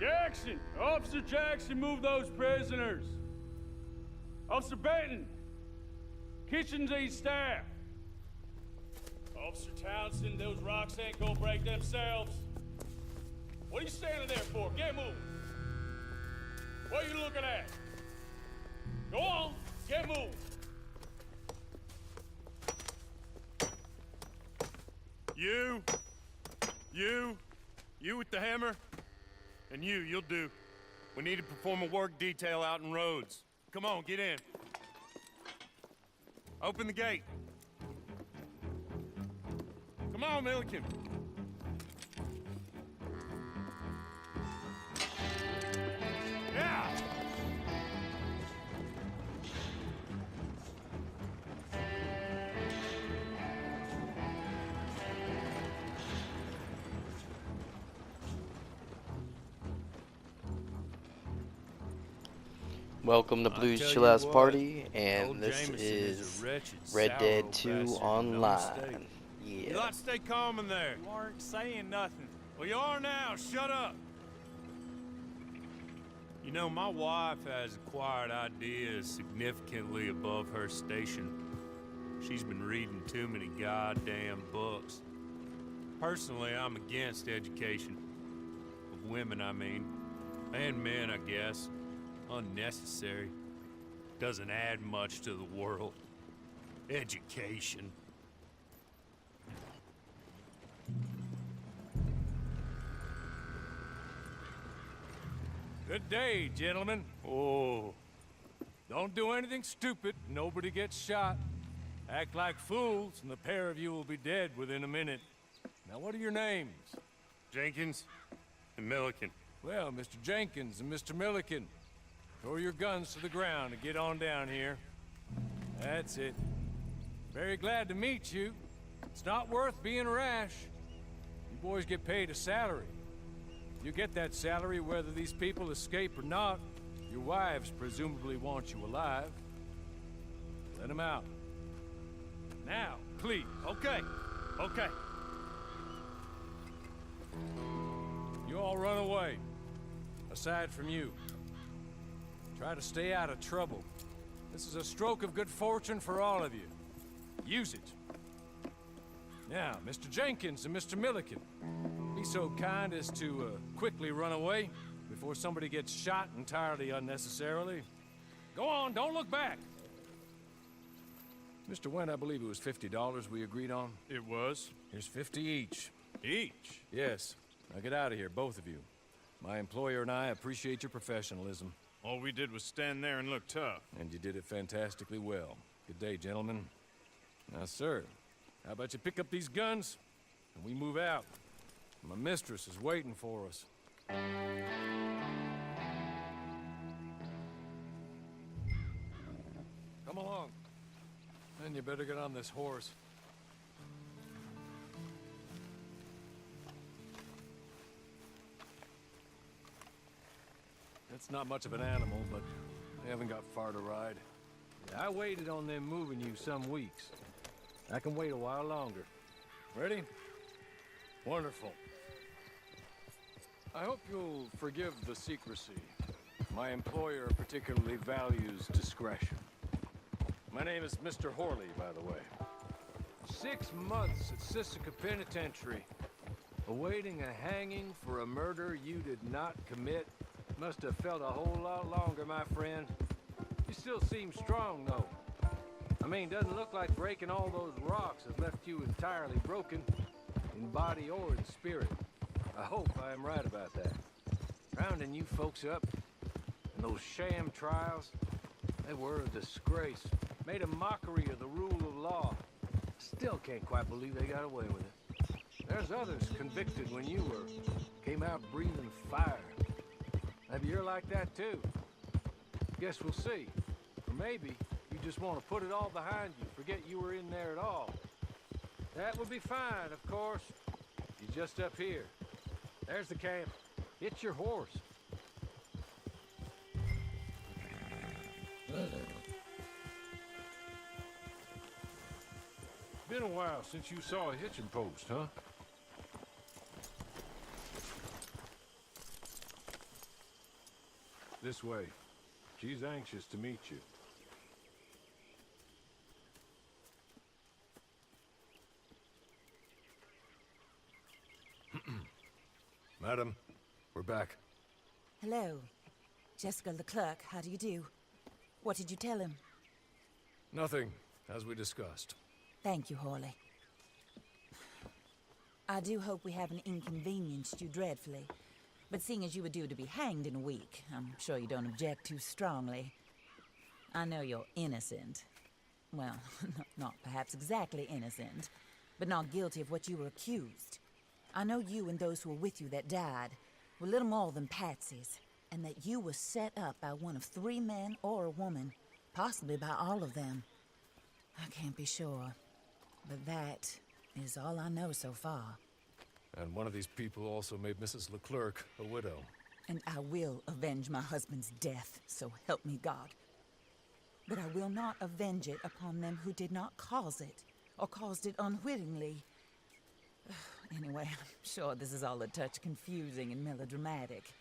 Jackson! Officer Jackson, move those prisoners! Officer Benton! Kitchens aid staff! Officer Townsend, those rocks ain't gonna break themselves. What are you standing there for? Get moving! What are you looking at? Go on, get moving! You with the hammer? And you'll do. We need to perform a work detail out in Rhodes. Come on, get in. Open the gate. Come on, Milliken. Yeah! Welcome to Blue's Chill House Party, and this is Red Dead 2 Online. You Yeah. lot stay calm in there. You aren't saying nothing. Well, you are now. Shut up. You know, my wife has acquired ideas significantly above her station. She's been reading too many goddamn books. Personally, I'm against education. Of women, I mean. And men, I guess. Unnecessary. Doesn't add much to the world. Education. Good day, gentlemen. Oh, Don't do anything stupid. Nobody gets shot. Act like fools, and the pair of you will be dead within a minute. Now, what are your names? Jenkins and Milliken. Well, Mr. Jenkins and Mr. Milliken. Throw your guns to the ground and get on down here. That's it. Very glad to meet you. It's not worth being rash. You boys get paid a salary. You get that salary whether these people escape or not. Your wives presumably want you alive. Let them out. Now, please. Okay. You all run away. Aside from you. Try to stay out of trouble. This is a stroke of good fortune for all of you. Use it. Now, Mr. Jenkins and Mr. Milliken, be so kind as to quickly run away before somebody gets shot entirely unnecessarily. Go on, don't look back. Mr. Went, I believe it was $50 we agreed on. It was. Here's 50 each. Each? Yes. Now get out of here, both of you. My employer and I appreciate your professionalism. All we did was stand there and look tough. And you did it fantastically well. Good day, gentlemen. Now, sir, how about you pick up these guns, and we move out? My mistress is waiting for us. Come along. Then you better get on this horse. It's not much of an animal, but they haven't got far to ride. Yeah, I waited on them moving you some weeks. I can wait a while longer. Ready? Wonderful. I hope you'll forgive the secrecy. My employer particularly values discretion. My name is Mr. Horley, by the way. 6 months at Sisika Penitentiary, awaiting a hanging for a murder you did not commit. Must have felt a whole lot longer, my friend. You still seem strong, though. I mean, doesn't look like breaking all those rocks has left you entirely broken, in body or in spirit. I hope I am right about that. Rounding you folks up, and those sham trials, they were a disgrace. Made a mockery of the rule of law. Still can't quite believe they got away with it. There's others convicted when you were. Came out breathing fire. Maybe you're like that too. Guess we'll see. Or maybe you just want to put it all behind you, forget you were in there at all. That would be fine, of course. You're just up here. There's the camp. Hit your horse. Been a while since you saw a hitching post, huh? This way. She's anxious to meet you. Madam, we're back. Hello. Jessica Leclerc, how do you do? What did you tell him? Nothing, as we discussed. Thank you, Hawley. I do hope we haven't inconvenienced you dreadfully. But seeing as you were due to be hanged in a week, I'm sure you don't object too strongly. I know you're innocent. Well, not perhaps exactly innocent, but not guilty of what you were accused. I know you and those who were with you that died were little more than patsies, and that you were set up by one of 3 men or a woman, possibly by all of them. I can't be sure, but that is all I know so far. And one of these people also made Mrs. Leclerc a widow. And I will avenge my husband's death, so help me God. But I will not avenge it upon them who did not cause it, or caused it unwittingly. Anyway, I'm sure this is all a touch confusing and melodramatic.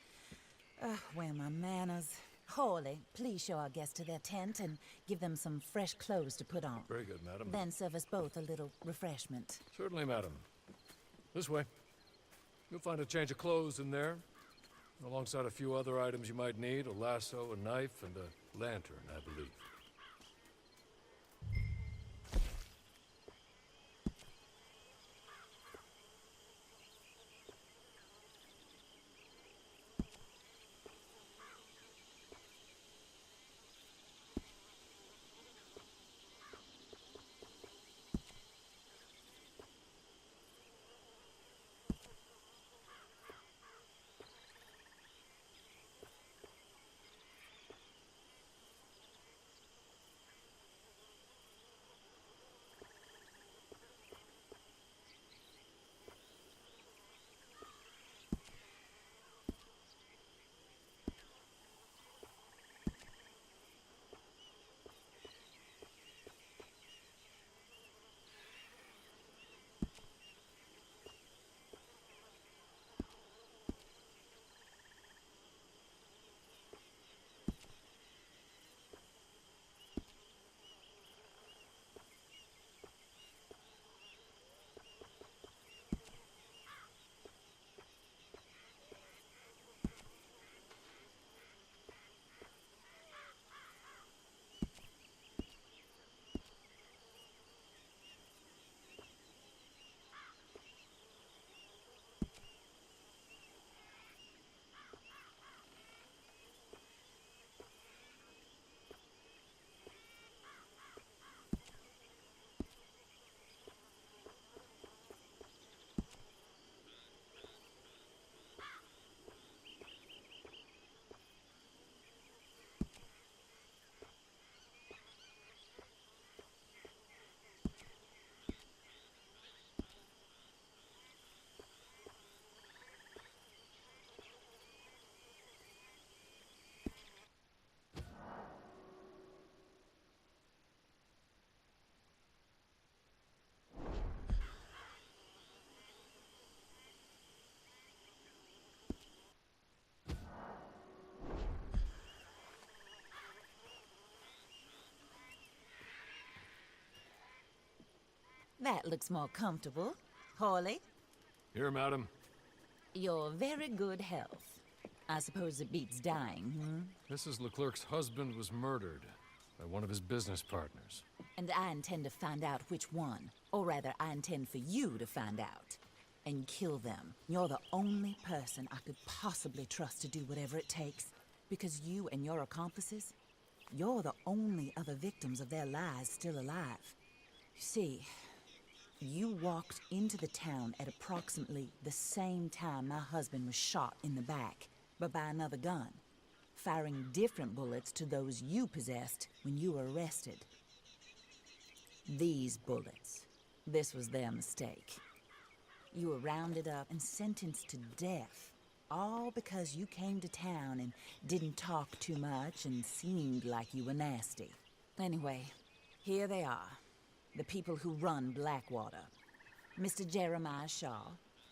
Where are my manners? Hawley, please show our guests to their tent and give them some fresh clothes to put on. Very good, madam. Then serve us both a little refreshment. Certainly, madam. This way. You'll find a change of clothes in there, alongside a few other items you might need, a lasso, a knife, and a lantern, I believe. That looks more comfortable. Hawley, Here, madam. your very good health. I suppose it beats dying, hmm? Mrs. Leclerc's husband was murdered by one of his business partners. And I intend to find out which one. Or rather, I intend for you to find out. And kill them. You're the only person I could possibly trust to do whatever it takes. Because you and your accomplices, you're the only other victims of their lies still alive. You see, you walked into the town at approximately the same time my husband was shot in the back, but by another gun, firing different bullets to those you possessed when you were arrested. These bullets, this was their mistake. You were rounded up and sentenced to death, all because you came to town and didn't talk too much and seemed like you were nasty. Anyway, here they are. The people who run Blackwater. Mr. Jeremiah Shaw,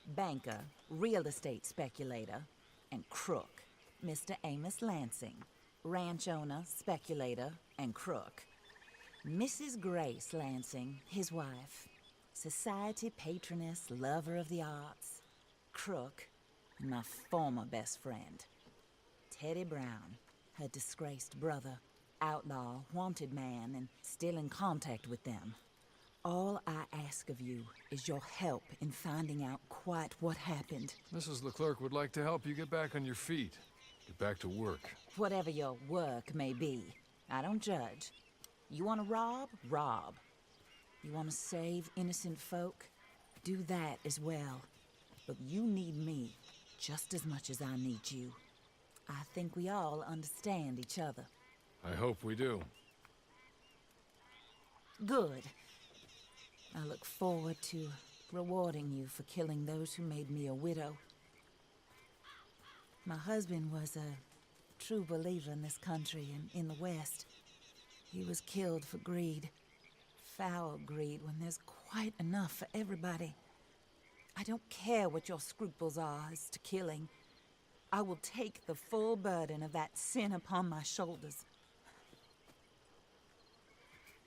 banker, real estate speculator, and crook. Mr. Amos Lansing, ranch owner, speculator, and crook. Mrs. Grace Lansing, his wife, society patroness, lover of the arts, crook, and my former best friend. Teddy Brown, her disgraced brother, outlaw, wanted man, and still in contact with them. All I ask of you is your help in finding out quite what happened. Mrs. Leclerc would like to help you get back on your feet. Get back to work. Whatever your work may be, I don't judge. You want to rob? Rob. You want to save innocent folk? Do that as well. But you need me just as much as I need you. I think we all understand each other. I hope we do. Good. I look forward to rewarding you for killing those who made me a widow. My husband was a true believer in this country and in the West. He was killed for greed. Foul greed when there's quite enough for everybody. I don't care what your scruples are as to killing. I will take the full burden of that sin upon my shoulders.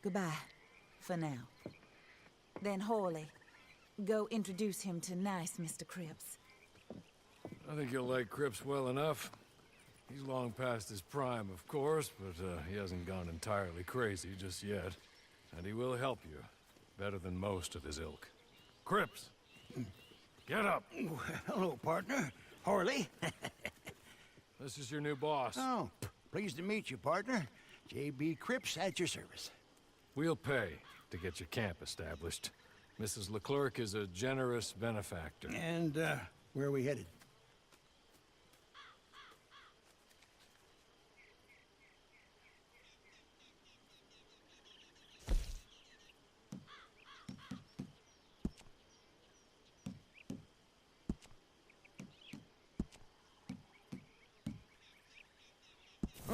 Goodbye, for now. Then Horley, go introduce him to nice Mr. Cripps. I think you'll like Cripps well enough. He's long past his prime, of course, but he hasn't gone entirely crazy just yet. And he will help you, better than most of his ilk. Cripps! Get up! Hello, partner. Horley. This is your new boss. Oh, pleased to meet you, partner. J.B. Cripps at your service. We'll pay to get your camp established. Mrs. Leclerc is a generous benefactor. And, where are we headed?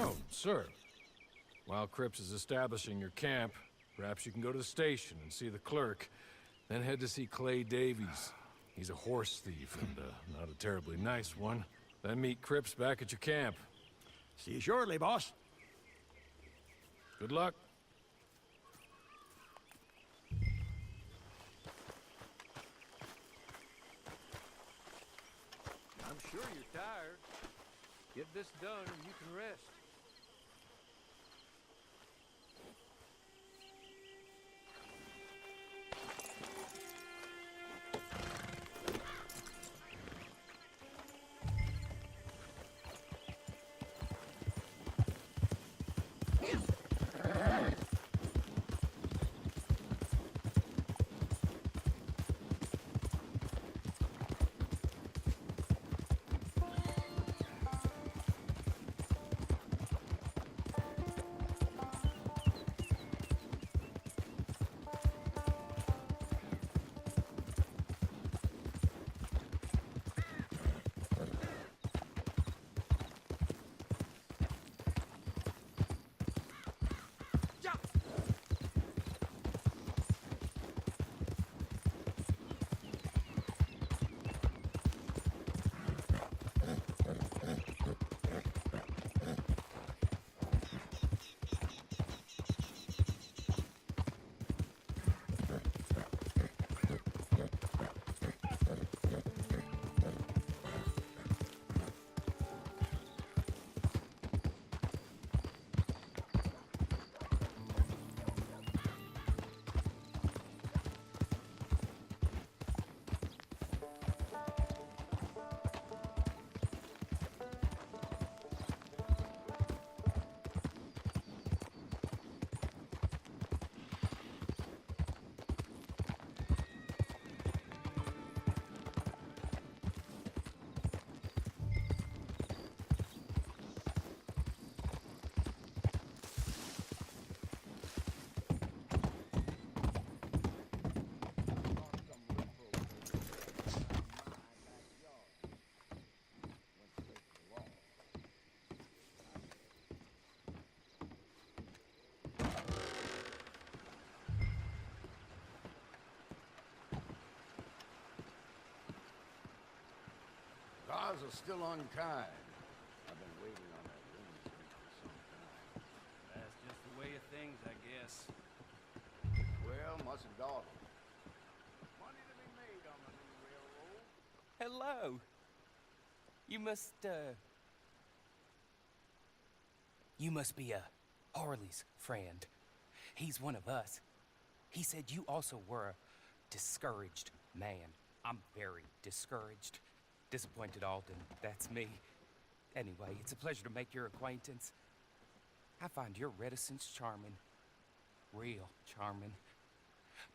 Oh, sir. While Cripps is establishing your camp, perhaps you can go to the station and see the clerk, then head to see Clay Davies. He's a horse thief, and not a terribly nice one. Then meet Cripps back at your camp. See you shortly, boss. Good luck. I'm sure you're tired. Get this done and you can rest. Gods are still unkind. I've been waiting on that limousine for some time. That's just the way of things, I guess. Well, mustn't dawdle. Money to be made on the new railroad. Hello. You must be Harley's friend. He's one of us. He said you also were a discouraged man. I'm very discouraged. Disappointed, Alden. That's me. Anyway, it's a pleasure to make your acquaintance. I find your reticence charming. Real charming.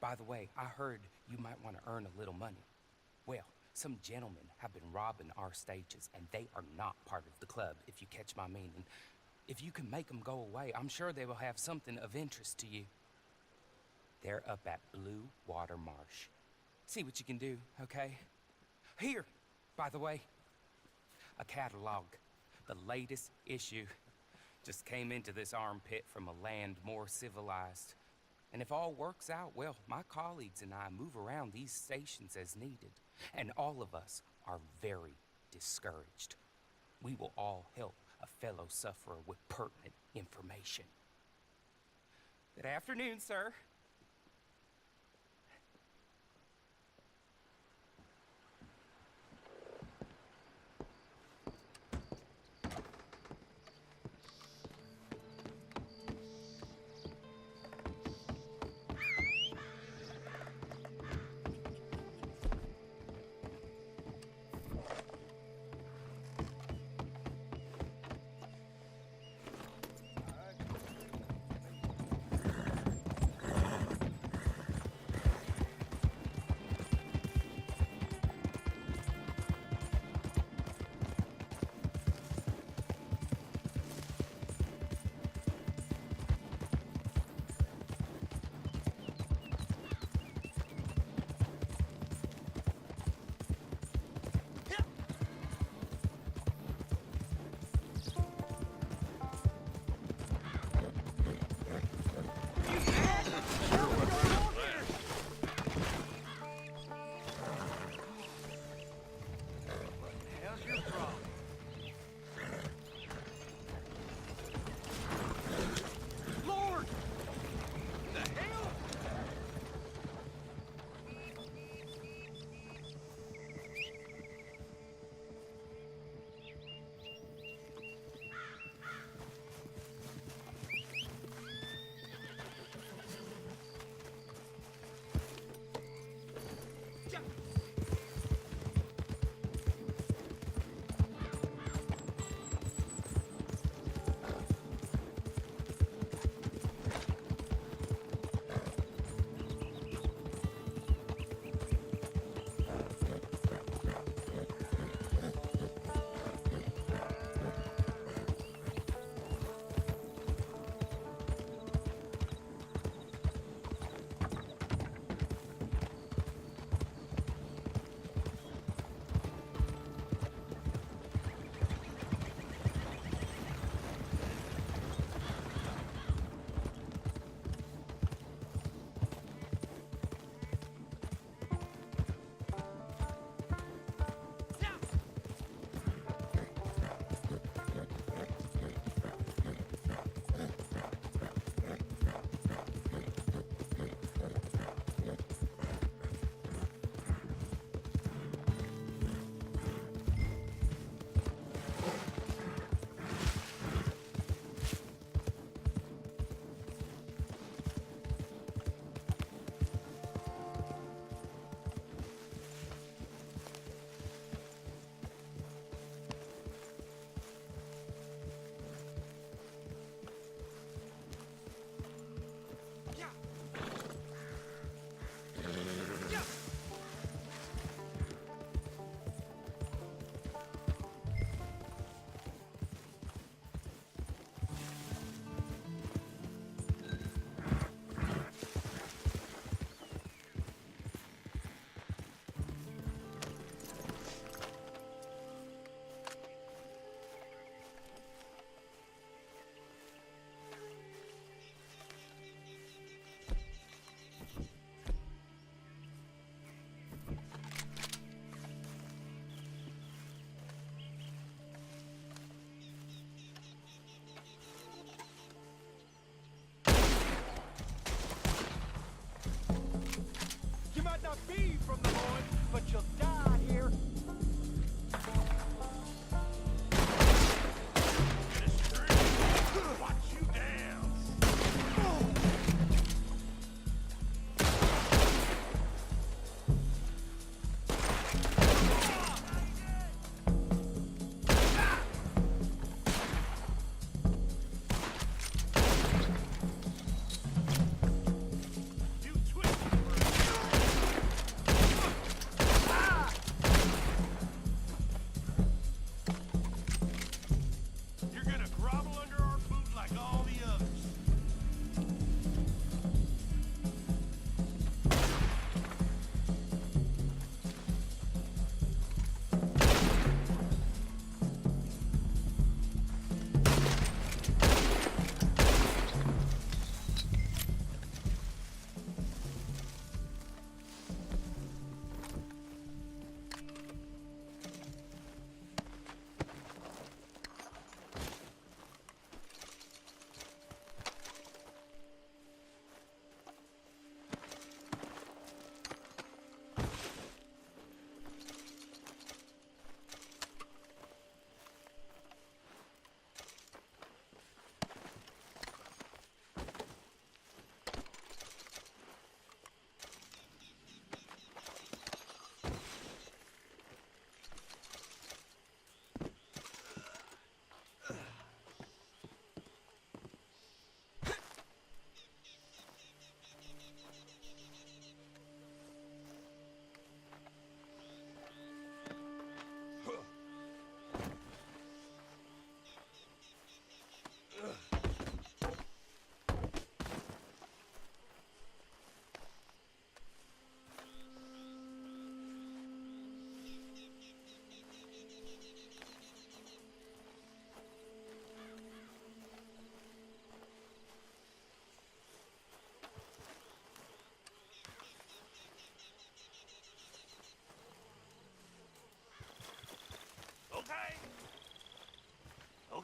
By the way, I heard you might want to earn a little money. Well, some gentlemen have been robbing our stages, and they are not part of the club, if you catch my meaning. If you can make them go away, I'm sure they will have something of interest to you. They're up at Blue Water Marsh. See what you can do, okay? Here, by the way, a catalog. The latest issue. Just came into this armpit from a land more civilized. And if all works out, well, my colleagues and I move around these stations as needed. And all of us are very discouraged. We will all help a fellow sufferer with pertinent information. Good afternoon, sir.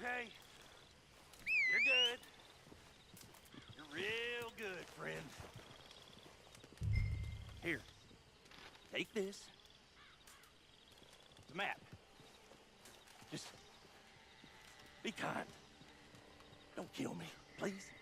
okay. You're good. You're real good, friend. Here, take this. It's a map. Just be kind. Don't kill me, please.